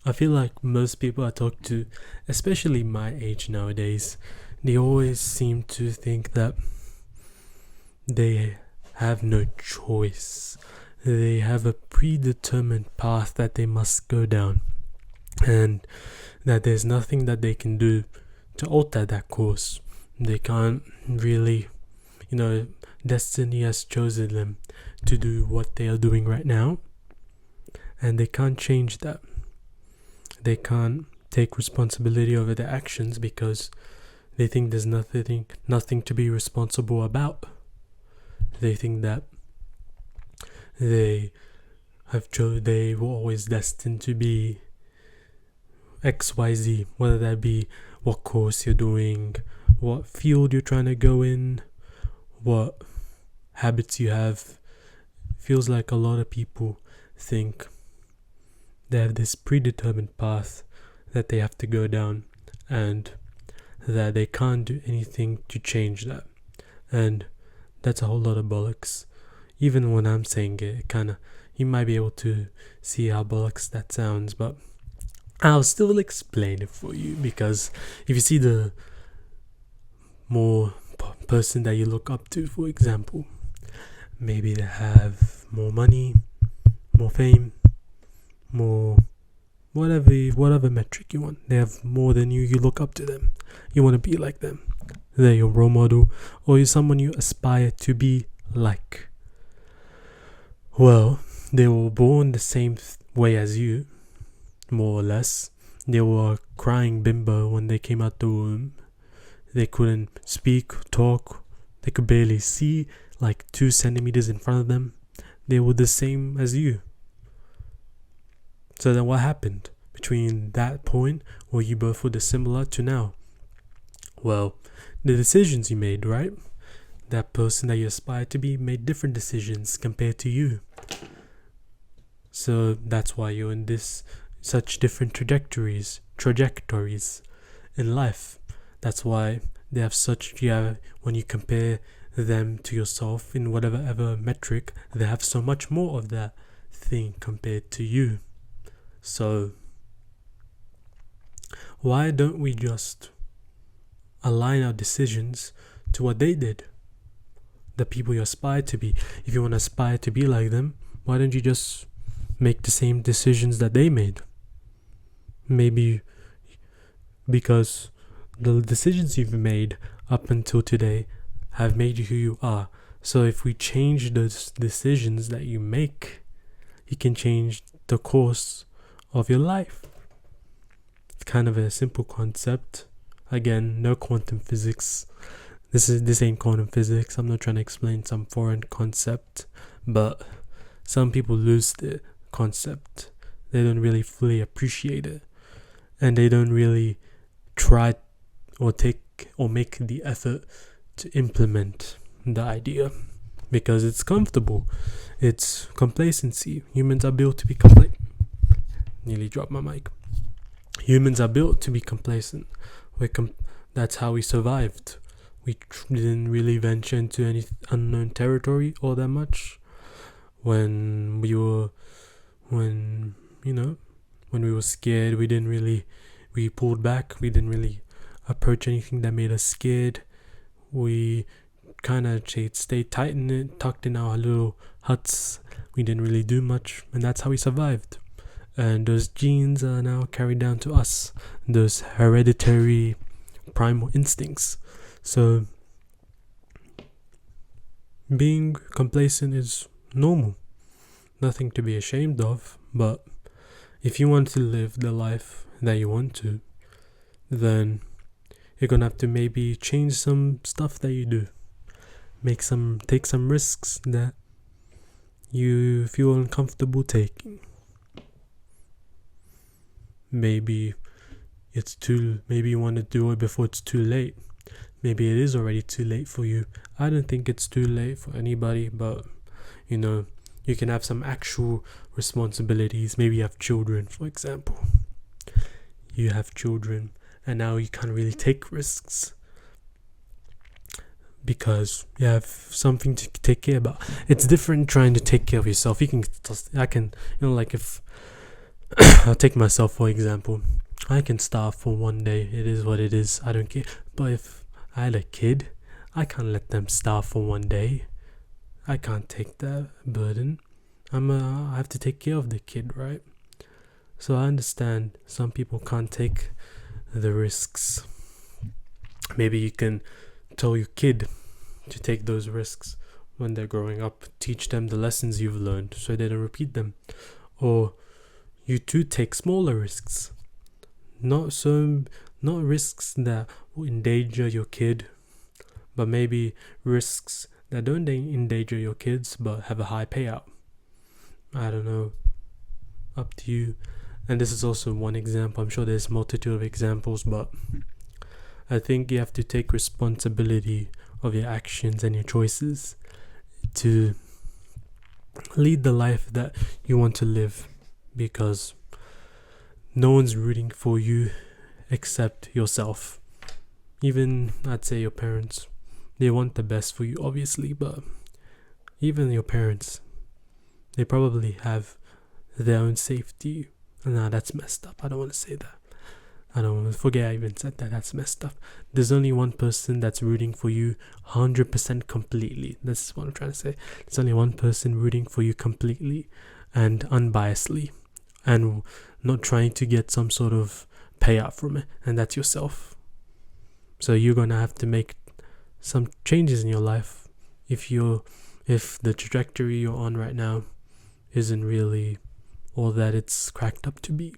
I feel like most people I talk to, especially my age nowadays, they always seem to think that they have no choice. They have a predetermined path that they must go down, and that there's nothing that they can do to alter that course. They can't really, destiny has chosen them to do what they are doing right now, and they can't change that. They can't take responsibility over their actions because they think there's nothing to be responsible about. They think that they were always destined to be XYZ, whether that be what course you're doing, what field you're trying to go in, what habits you have. Feels like a lot of people think they have this predetermined path that they have to go down, and that they can't do anything to change that. And that's a whole lot of bollocks. Even when I'm saying it, you might be able to see how bollocks that sounds, but I'll still explain it for you, because if you see the more person that you look up to, for example, maybe they have more money, more fame, more whatever metric you want. They have more than you look up to them. You want to be like them. They're your role model, or you're someone you aspire to be like. Well, they were born the same way as you, more or less. They were a crying bimbo when they came out the womb. They couldn't speak, talk. They could barely see, like 2 centimeters in front of them. They were the same as you. So then what happened between that point where you both were dissimilar to now? Well, the decisions you made, right? That person that you aspired to be made different decisions compared to you. So that's why you're in such different trajectories in life. That's why they have when you compare them to yourself in whatever metric, they have so much more of that thing compared to you. So why don't we just align our decisions to what they did? The people you aspire to be. If you want to aspire to be like them, why don't you just make the same decisions that they made? Maybe because the decisions you've made up until today have made you who you are. So if we change those decisions that you make, you can change the course of your life. It's kind of a simple concept. Again, no quantum physics. This ain't quantum physics. I'm not trying to explain some foreign concept, but some people lose the concept. They don't really fully appreciate it, and they don't really try or make the effort to implement the idea because it's comfortable. It's complacency. Humans are built to be complacent. Nearly dropped my mic. Humans are built to be complacent. That's how we survived. We didn't really venture into any unknown territory all that much. When we were scared, we pulled back. We didn't really approach anything that made us scared. We kind of stayed tucked in our little huts. We didn't really do much, and that's how we survived. And those genes are now carried down to us, those hereditary primal instincts. So being complacent is normal, nothing to be ashamed of. But if you want to live the life that you want to, then you're gonna have to maybe change some stuff that you do, take some risks that you feel uncomfortable taking. Maybe you want to do it before it's too late. Maybe it is already too late for you. I don't think it's too late for anybody, but you can have some actual responsibilities. Maybe you have children, for example. You have children, and now you can't really take risks because you have something to take care about. It's different trying to take care of yourself. If I'll take myself for example. I can starve for one day. It is what it is. I don't care. But if I had a kid, I can't let them starve for one day. I can't take that burden. I have to take care of the kid, right? So I understand some people can't take the risks. Maybe you can tell your kid to take those risks when they're growing up. Teach them the lessons you've learned so they don't repeat them. Or you too take smaller risks. Not risks that will endanger your kid, but maybe risks that don't endanger your kids but have a high payout. I don't know. Up to you. And this is also one example. I'm sure there's a multitude of examples, but I think you have to take responsibility of your actions and your choices to lead the life that you want to live, because no one's rooting for you except yourself. Even, I'd say, your parents. They want the best for you, obviously, but even your parents, they probably have their own safety. Nah, that's messed up. I don't want to say that. I don't want to forget I even said that. That's messed up. There's only one person that's rooting for you 100% completely. This is what I'm trying to say. There's only one person rooting for you completely and unbiasedly, and not trying to get some sort of payout from it, and that's yourself. So you're gonna have to make some changes in your life if the trajectory you're on right now isn't really all that it's cracked up to be.